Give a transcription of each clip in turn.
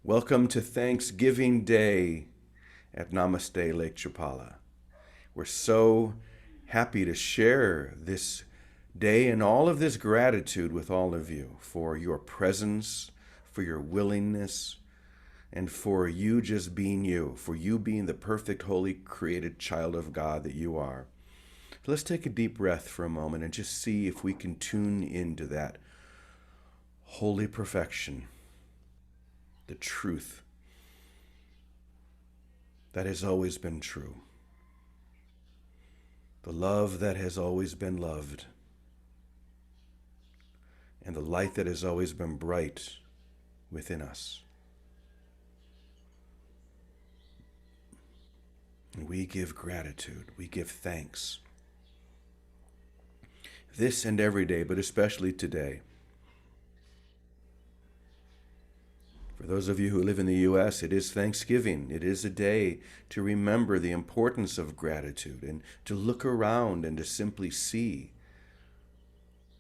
Welcome to Thanksgiving Day at Namaste, Lake Chapala. We're so happy to share this day and all of this gratitude with all of you for your presence, for your willingness, and for you just being you, for you being the perfect, holy, created child of God that you are. So let's take a deep breath for a moment and just see if we can tune into that holy perfection, the truth that has always been true, the love that has always been loved, and the light that has always been bright within us. And we give gratitude, we give thanks. This and every day, but especially today. For those of you who live in the U.S., it is Thanksgiving. It is a day to remember the importance of gratitude and to look around and to simply see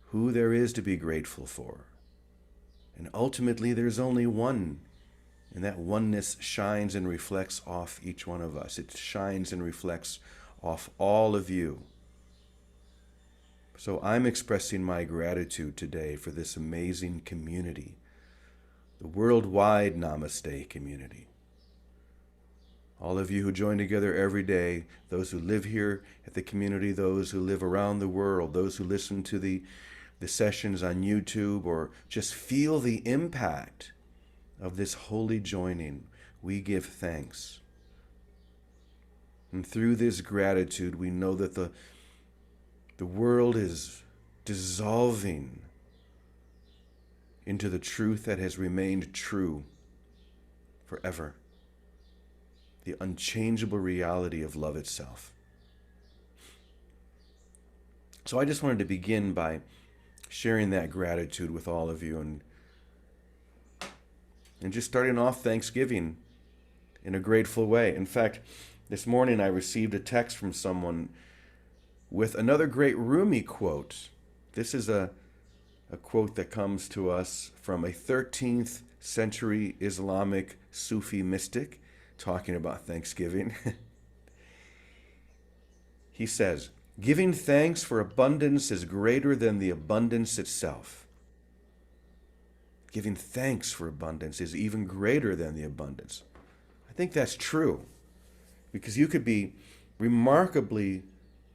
who there is to be grateful for. And ultimately, there's only one, and that oneness shines and reflects off each one of us. It shines and reflects off all of you. So I'm expressing my gratitude today for this amazing community, the worldwide Namaste community. All of you who join together every day, those who live here at the community, those who live around the world, those who listen to the sessions on YouTube or just feel the impact of this holy joining, we give thanks. And through this gratitude, we know that the world is dissolving into the truth that has remained true forever, the unchangeable reality of love itself. So I just wanted to begin by sharing that gratitude with all of you and just starting off Thanksgiving in a grateful way. In fact, this morning I received a text from someone with another great Rumi quote. This is a quote that comes to us from a 13th century Islamic Sufi mystic talking about Thanksgiving. He says, "Giving thanks for abundance is greater than the abundance itself." Giving thanks for abundance is even greater than the abundance. I think that's true, because you could be remarkably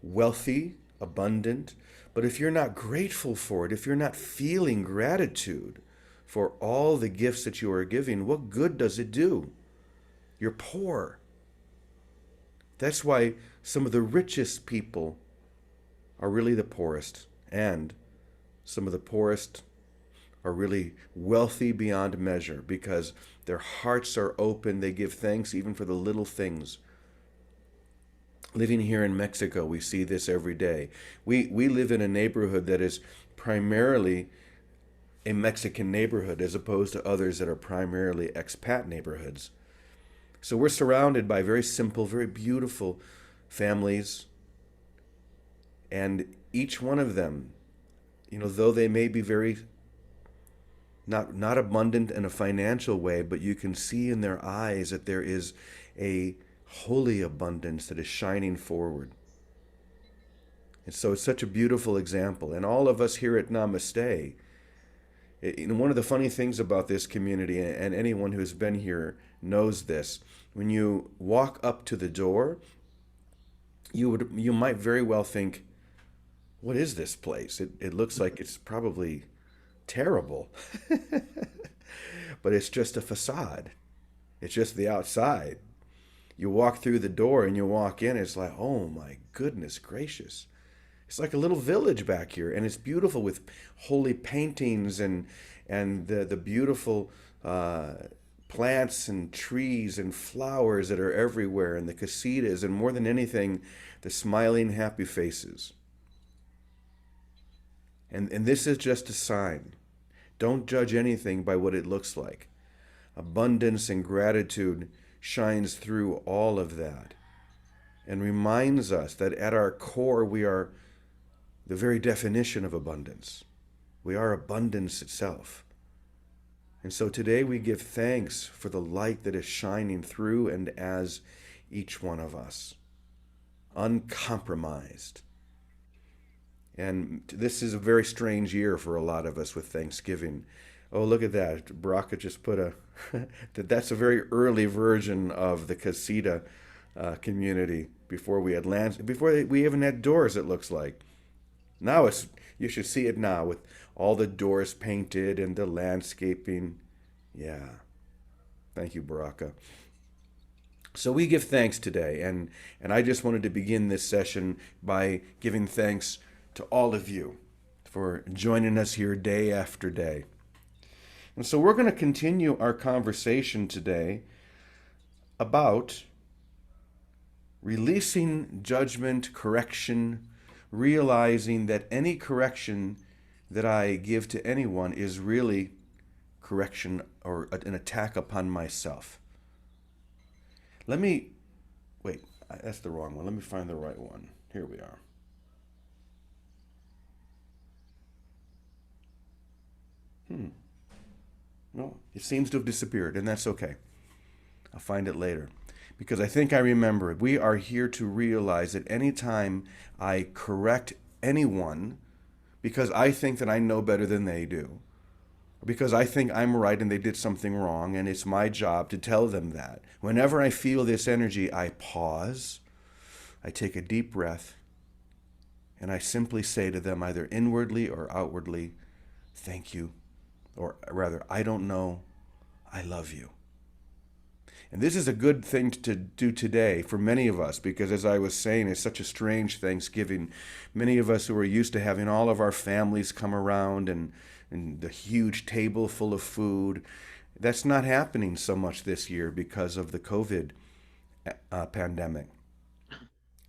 wealthy, abundant, but if you're not grateful for it, if you're not feeling gratitude for all the gifts that you are giving, what good does it do? You're poor. That's why some of the richest people are really the poorest, and some of the poorest are really wealthy beyond measure because their hearts are open. They give thanks even for the little things. Living here in Mexico, we see this every day. We live in a neighborhood that is primarily a Mexican neighborhood as opposed to others that are primarily expat neighborhoods. So we're surrounded by very simple, very beautiful families. And each one of them, though they may be very not abundant in a financial way, but you can see in their eyes that there is a holy abundance that is shining forward. And so it's such a beautiful example. And all of us here at Namaste, one of the funny things about this community, and anyone who's been here knows this, when you walk up to the door, you might very well think, what is this place? It looks like it's probably terrible. But it's just a facade. It's just the outside. You walk through the door and you walk in, it's like, oh my goodness gracious. It's like a little village back here, and it's beautiful with holy paintings and the beautiful plants and trees and flowers that are everywhere, and the casitas, and more than anything, the smiling, happy faces. And this is just a sign. Don't judge anything by what it looks like. Abundance and gratitude shines through all of that and reminds us that at our core we are the very definition of abundance. We are abundance itself. And so today we give thanks for the light that is shining through and as each one of us, uncompromised. And this is a very strange year for a lot of us with Thanksgiving. Oh, look at that. Baraka just put a, that's a very early version of the casita community before we had we even had doors, it looks like. Now you should see it now with all the doors painted and the landscaping. Yeah. Thank you, Baraka. So we give thanks today, and I just wanted to begin this session by giving thanks to all of you for joining us here day after day. And so we're going to continue our conversation today about releasing judgment, correction, realizing that any correction that I give to anyone is really correction or an attack upon myself. Wait, that's the wrong one. Let me find the right one. Here we are. No, it seems to have disappeared, and that's okay. I'll find it later. Because I think I remember it. We are here to realize that any time I correct anyone because I think that I know better than they do, because I think I'm right and they did something wrong, and it's my job to tell them that. Whenever I feel this energy, I pause, I take a deep breath, and I simply say to them, either inwardly or outwardly, thank you, or rather, I don't know, I love you. And this is a good thing to do today for many of us, because as I was saying, it's such a strange Thanksgiving. Many of us who are used to having all of our families come around and the huge table full of food, that's not happening so much this year because of the COVID pandemic.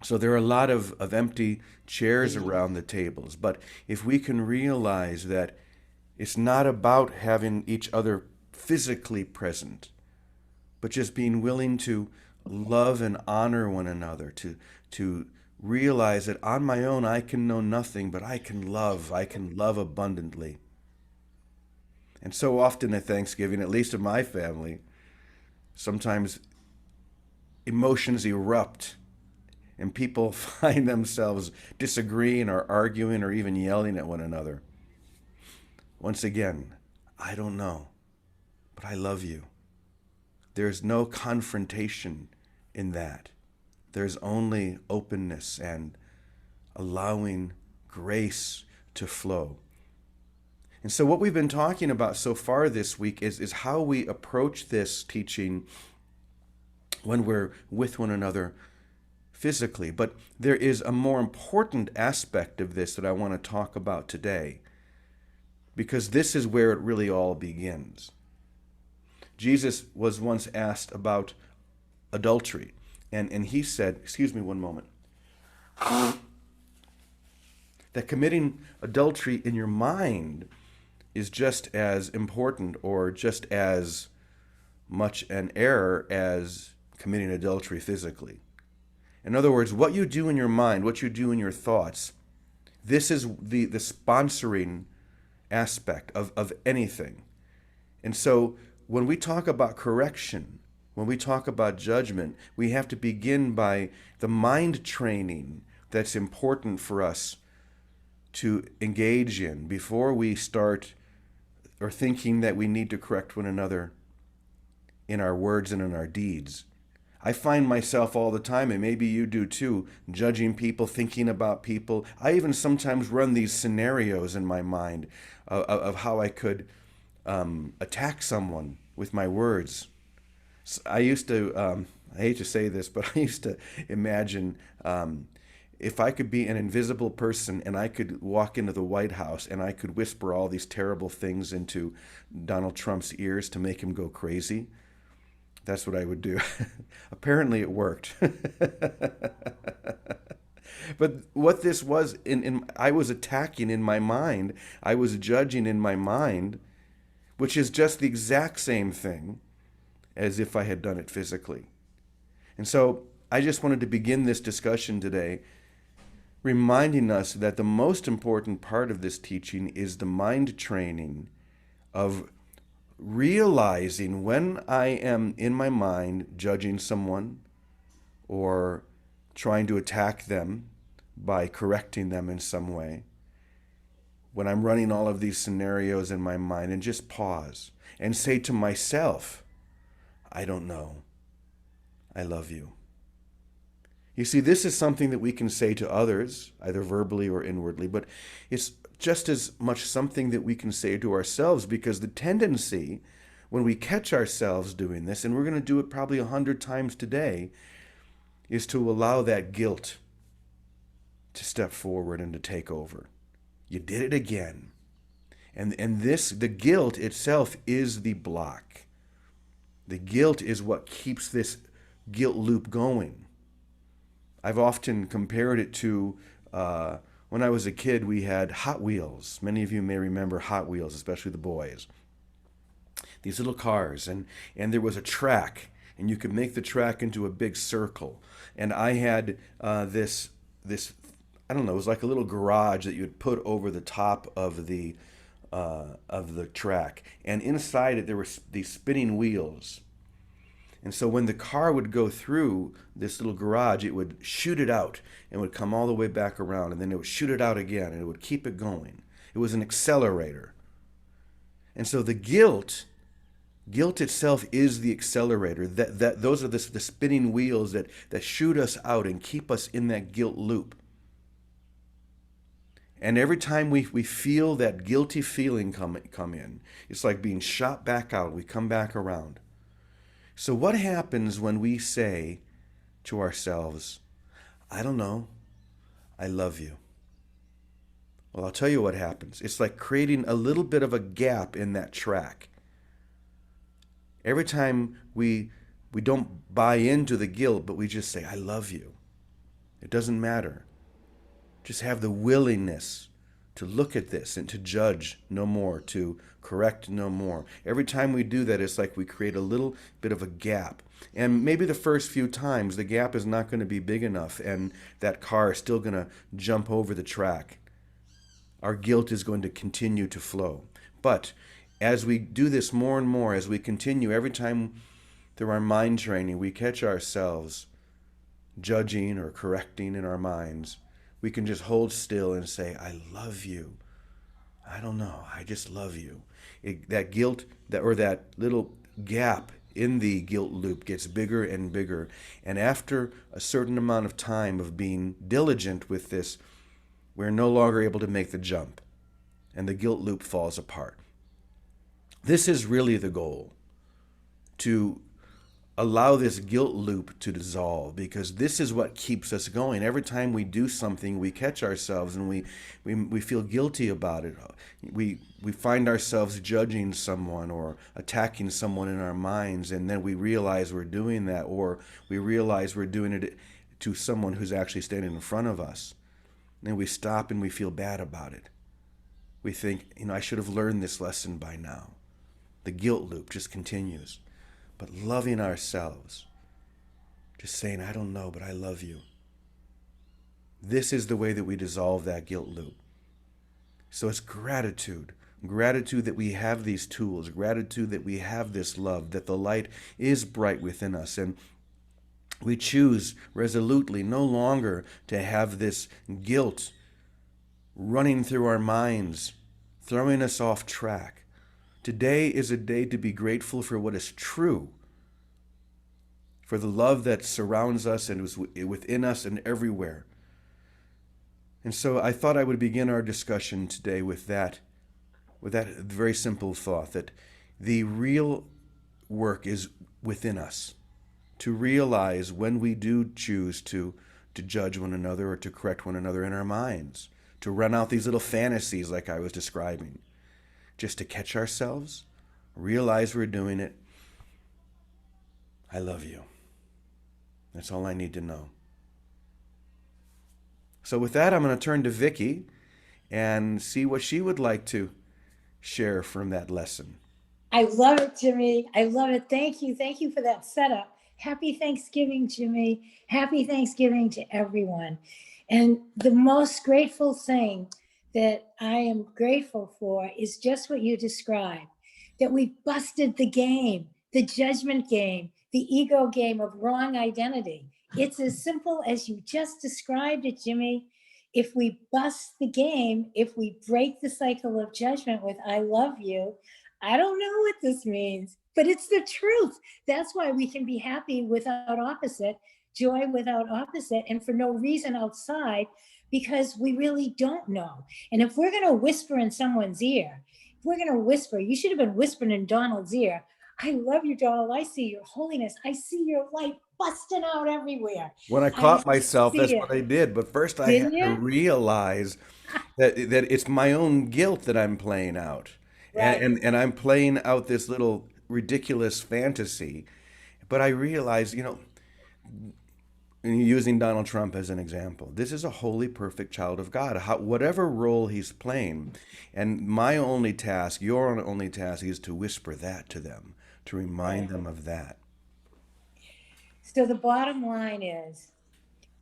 So there are a lot of empty chairs around the tables. But if we can realize that it's not about having each other physically present, but just being willing to love and honor one another, to realize that on my own I can know nothing, but I can love abundantly. And so often at Thanksgiving, at least in my family, sometimes emotions erupt and people find themselves disagreeing or arguing or even yelling at one another. Once again, I don't know, but I love you. There's no confrontation in that. There's only openness and allowing grace to flow. And so what we've been talking about so far this week is how we approach this teaching when we're with one another physically. But there is a more important aspect of this that I want to talk about today, because this is where it really all begins. Jesus was once asked about adultery, and he said, excuse me one moment, that committing adultery in your mind is just as important or just as much an error as committing adultery physically. In other words, what you do in your mind, what you do in your thoughts, this is the sponsoring aspect of anything. And so when we talk about correction, when we talk about judgment, we have to begin by the mind training that's important for us to engage in before we start or thinking that we need to correct one another in our words and in our deeds. I find myself all the time, and maybe you do too, judging people, thinking about people. I even sometimes run these scenarios in my mind of how I could attack someone with my words. I used to, I hate to say this, but I used to imagine if I could be an invisible person and I could walk into the White House and I could whisper all these terrible things into Donald Trump's ears to make him go crazy. That's what I would do. Apparently it worked. But what this was, I was attacking in my mind. I was judging in my mind, which is just the exact same thing as if I had done it physically. And so I just wanted to begin this discussion today reminding us that the most important part of this teaching is the mind training of realizing when I am in my mind judging someone or trying to attack them by correcting them in some way, when I'm running all of these scenarios in my mind, and just pause and say to myself, I don't know. I love you. You see, this is something that we can say to others, either verbally or inwardly, but it's just as much something that we can say to ourselves, because the tendency when we catch ourselves doing this, and we're going to do it probably 100 times today, is to allow that guilt to step forward and to take over. You did it again. And the guilt itself is the block. The guilt is what keeps this guilt loop going. I've often compared it to when I was a kid, we had Hot Wheels. Many of you may remember Hot Wheels, especially the boys. These little cars, and there was a track, and you could make the track into a big circle. And I had this I don't know, it was like a little garage that you would put over the top of the track, and inside it there were these spinning wheels. And so when the car would go through this little garage, it would shoot it out and would come all the way back around, and then it would shoot it out again, and it would keep it going. It was an accelerator. And so the guilt itself is the accelerator. That those are the spinning wheels that shoot us out and keep us in that guilt loop. And every time we feel that guilty feeling come in, it's like being shot back out. We come back around. So what happens when we say to ourselves, I don't know, I love you? Well, I'll tell you what happens. It's like creating a little bit of a gap in that track. Every time we don't buy into the guilt, but we just say, I love you. It doesn't matter. Just have the willingness to look at this and to judge no more, to correct no more. Every time we do that, it's like we create a little bit of a gap. And maybe the first few times, the gap is not going to be big enough, and that car is still going to jump over the track. Our guilt is going to continue to flow. But as we do this more and more, as we continue, every time through our mind training, we catch ourselves judging or correcting in our minds, we can just hold still and say, I love you. I don't know, I just love you. That guilt, that little gap in the guilt loop gets bigger and bigger. And after a certain amount of time of being diligent with this, we're no longer able to make the jump, and the guilt loop falls apart. This is really the goal, to allow this guilt loop to dissolve, because this is what keeps us going. Every time we do something, we catch ourselves and we feel guilty about it. We find ourselves judging someone or attacking someone in our minds, and then we realize we're doing that, or we realize we're doing it to someone who's actually standing in front of us. And we stop and we feel bad about it. We think, I should have learned this lesson by now. The guilt loop just continues. But loving ourselves, just saying, I don't know, but I love you. This is the way that we dissolve that guilt loop. So it's gratitude. Gratitude that we have these tools. Gratitude that we have this love, that the light is bright within us. And we choose resolutely no longer to have this guilt running through our minds, throwing us off track. Today is a day to be grateful for what is true, for the love that surrounds us and is within us and everywhere. And so I thought I would begin our discussion today with that very simple thought, that the real work is within us. To realize when we do choose to judge one another or to correct one another in our minds, to run out these little fantasies like I was describing, just to catch ourselves, realize we're doing it. I love you. That's all I need to know. So with that, I'm going to turn to Vicki and see what she would like to share from that lesson. I love it, Jimmy. I love it. Thank you. Thank you for that setup. Happy Thanksgiving, Jimmy. Happy Thanksgiving to everyone. And the most grateful thing that I am grateful for is just what you described. that we busted the game, the judgment game, the ego game of wrong identity. It's as simple as you just described it, Jimmy. If we bust the game, if we break the cycle of judgment with I love you, I don't know what this means, but it's the truth. That's why we can be happy without opposite, joy without opposite, and for no reason outside, because we really don't know. And if we're going to whisper in someone's ear, if we're going to whisper, you should have been whispering in Donald's ear. I love you, Donald. I see your holiness. I see your light busting out everywhere. When I I caught myself, see that's it. what I did. But first, I had Didn't to you? realize that it's my own guilt that I'm playing out, and Right. and I'm playing out this little ridiculous fantasy. But I realized, and using Donald Trump as an example, this is a holy, perfect child of God. Whatever role he's playing, and my only task, your only task, is to whisper that to them, to remind Right. them of that. So the bottom line is,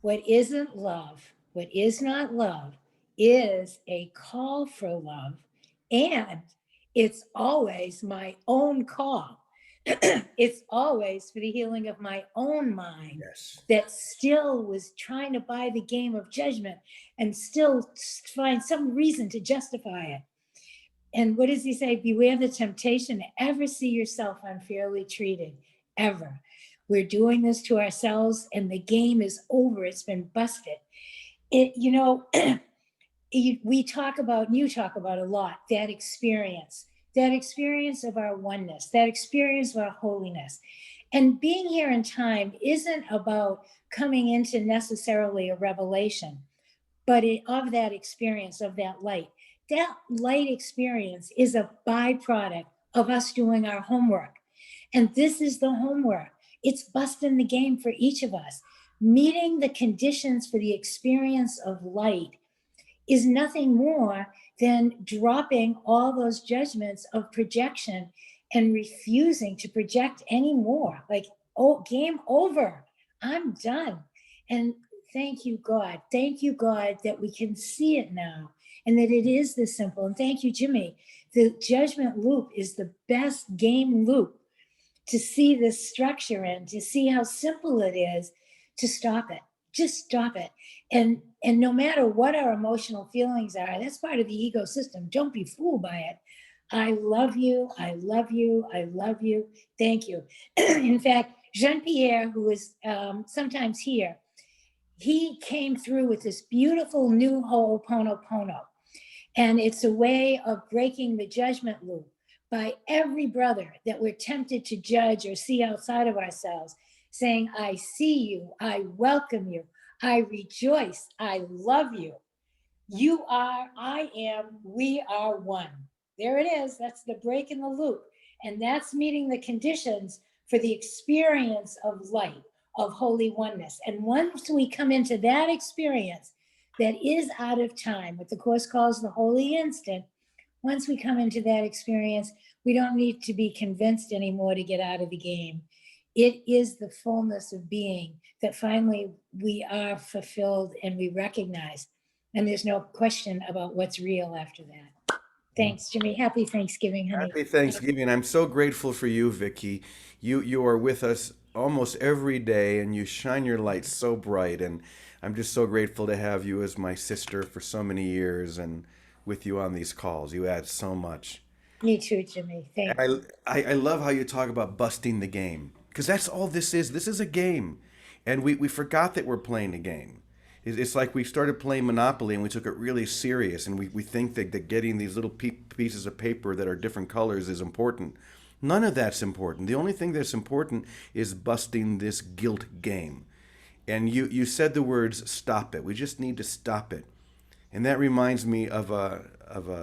what isn't love, what is not love, is a call for love. And it's always my own call. It's always for the healing of my own mind Yes. that still was trying to buy the game of judgment and still find some reason to justify it. And what does he say? Beware the temptation to ever see yourself unfairly treated, ever. We're doing this to ourselves, and the game is over. It's been busted. We talk about, you talk about a lot, that experience of our oneness, that experience of our holiness. And being here in time isn't about coming into necessarily a revelation, but of that experience, of that light. That light experience is a byproduct of us doing our homework. And this is the homework. It's busting the game for each of us. Meeting the conditions for the experience of light is nothing more than dropping all those judgments of projection and refusing to project anymore. Like, oh, game over. I'm done. And thank you, God. Thank you, God, that we can see it now and that it is this simple. And thank you, Jimmy. The judgment loop is the best game loop to see this structure in, to see how simple it is to stop it. Just stop it. And no matter what our emotional feelings are, that's part of the ecosystem. Don't be fooled by it. I love you. I love you. I love you. Thank you. In fact, Jean Pierre, who is sometimes here, he came through with this beautiful new Ho'oponopono. And it's a way of breaking the judgment loop by every brother that we're tempted to judge or see outside of ourselves, saying, I see you, I welcome you, I rejoice, I love you. You are, I am, we are one. There it is. That's the break in the loop. And that's meeting the conditions for the experience of light, of holy oneness. And once we come into that experience that is out of time, what the Course calls the holy instant, once we come into that experience, we don't need to be convinced anymore to get out of the game. It is the fullness of being that finally we are fulfilled and we recognize. And there's no question about what's real after that. Thanks, Jimmy. Happy Thanksgiving, honey. Happy Thanksgiving. I'm so grateful for you, Vicky. You are with us almost every day and you shine your light so bright, and I'm just so grateful to have you as my sister for so many years and with you on these calls. You add so much. Me too, Jimmy. Thank you. And I love how you talk about busting the game, because that's all this is. This is a game. And we forgot that we're playing a game. It's like we started playing Monopoly and we took it really serious, and we think that getting these little pieces of paper that are different colors is important. None of that's important. The only thing that's important is busting this guilt game. And you said the words stop it. We just need to stop it. And that reminds me of a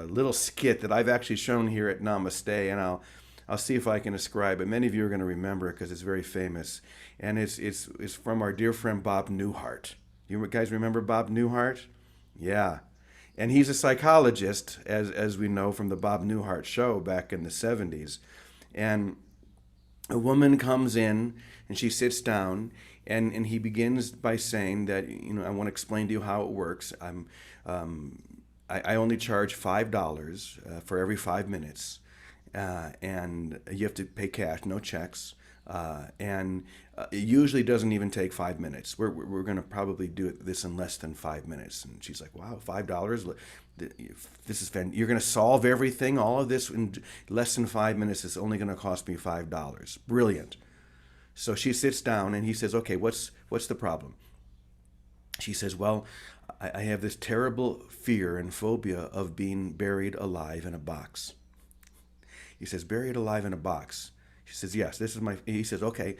little skit that I've actually shown here at Namaste, and I'll see if I can describe it. Many of you are going to remember it because it's very famous, and it's from our dear friend Bob Newhart. You guys remember Bob Newhart? Yeah, and he's a psychologist, as we know from the Bob Newhart show back in the '70s, and a woman comes in and she sits down, and he begins by saying that, I want to explain to you how it works. I only charge $5 for every 5 minutes, and you have to pay cash, no checks. And it usually doesn't even take 5 minutes. We're going to probably do this in less than 5 minutes. And she's like, wow, $5? This is you're going to solve everything, all of this in less than 5 minutes. It's only going to cost me $5. Brilliant. So she sits down and he says, okay, what's the problem? She says, well, I have this terrible fear and phobia of being buried alive in a box. He says, buried alive in a box. She says, yes, this is my. He says, okay,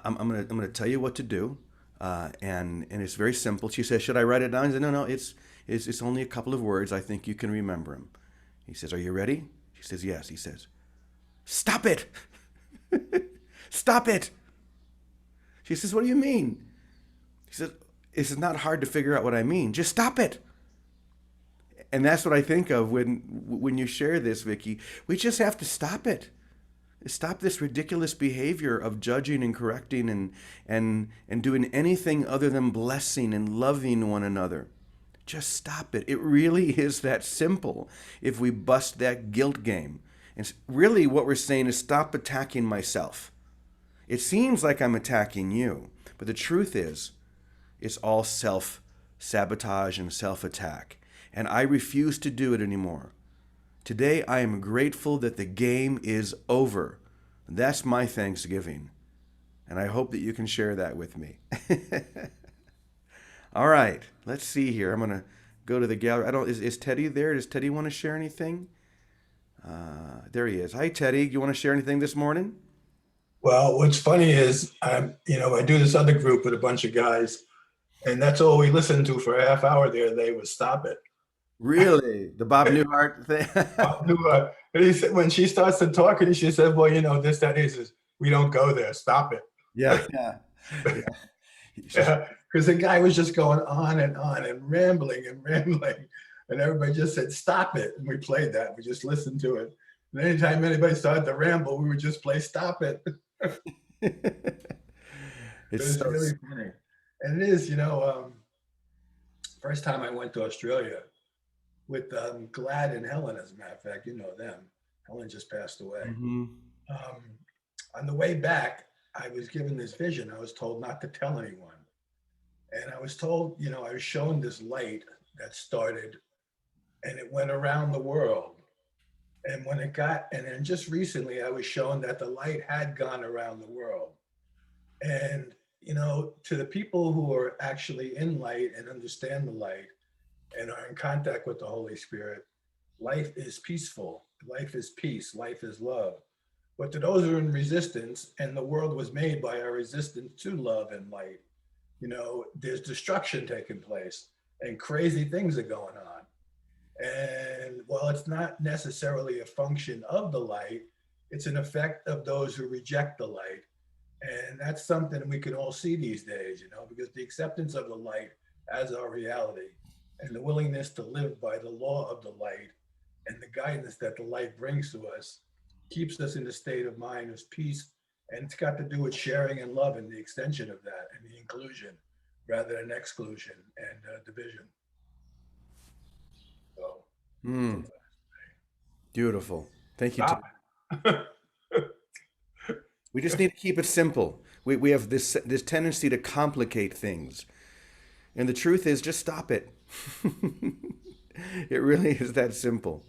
I'm gonna tell you what to do, and it's very simple. She says, should I write it down? He said, no, it's only a couple of words. I think you can remember them. He says, are you ready? She says, yes. He says, stop it, stop it. She says, what do you mean? He says, it's not hard to figure out what I mean. Just stop it. And that's what I think of when you share this, Vicky. We just have to stop it. Stop this ridiculous behavior of judging and correcting and doing anything other than blessing and loving one another. Just stop it. It really is that simple if we bust that guilt game. And really what we're saying is stop attacking myself. It seems like I'm attacking you, but the truth is it's all self-sabotage and self-attack. And I refuse to do it anymore. Today, I am grateful that the game is over. That's my Thanksgiving. And I hope that you can share that with me. All right, let's see here. I'm going to go to the gallery. Is Teddy there? Does Teddy want to share anything? There he is. Hi, Teddy. You want to share anything this morning? Well, what's funny is I do this other group with a bunch of guys, and that's all we listened to for a half hour there. They would stop it. Really? The Bob Newhart thing? And he said, when she starts to talk, and she said, well, this, that is, we don't go there. Stop it. Yeah, yeah. Yeah. Yeah, because the guy was just going on and rambling and rambling. And everybody just said, stop it. And we played that. We just listened to it. And anytime anybody started to ramble, we would just play stop it. It It's was so really funny. And it is, first time I went to Australia with Glad and Helen, as a matter of fact, you know them. Helen just passed away. hmm Um, on the way back, I was given this vision. I was told not to tell anyone. And I was told, I was shown this light that started and it went around the world. And and then just recently I was shown that the light had gone around the world. And, to the people who are actually in light and understand the light and are in contact with the Holy Spirit, life is peaceful. Life is peace. Life is love. But to those who are in resistance, and the world was made by our resistance to love and light, there's destruction taking place and crazy things are going on. And while it's not necessarily a function of the light, it's an effect of those who reject the light. And that's something we can all see these days, because the acceptance of the light as our reality and the willingness to live by the law of the light and the guidance that the light brings to us keeps us in a state of mind of peace. And it's got to do with sharing and love and the extension of that and the inclusion rather than exclusion and division. So, Mm, beautiful. Thank you, Teddy. stop. We just need to keep it simple. We have this tendency to complicate things. And the truth is just stop it. It really is that simple.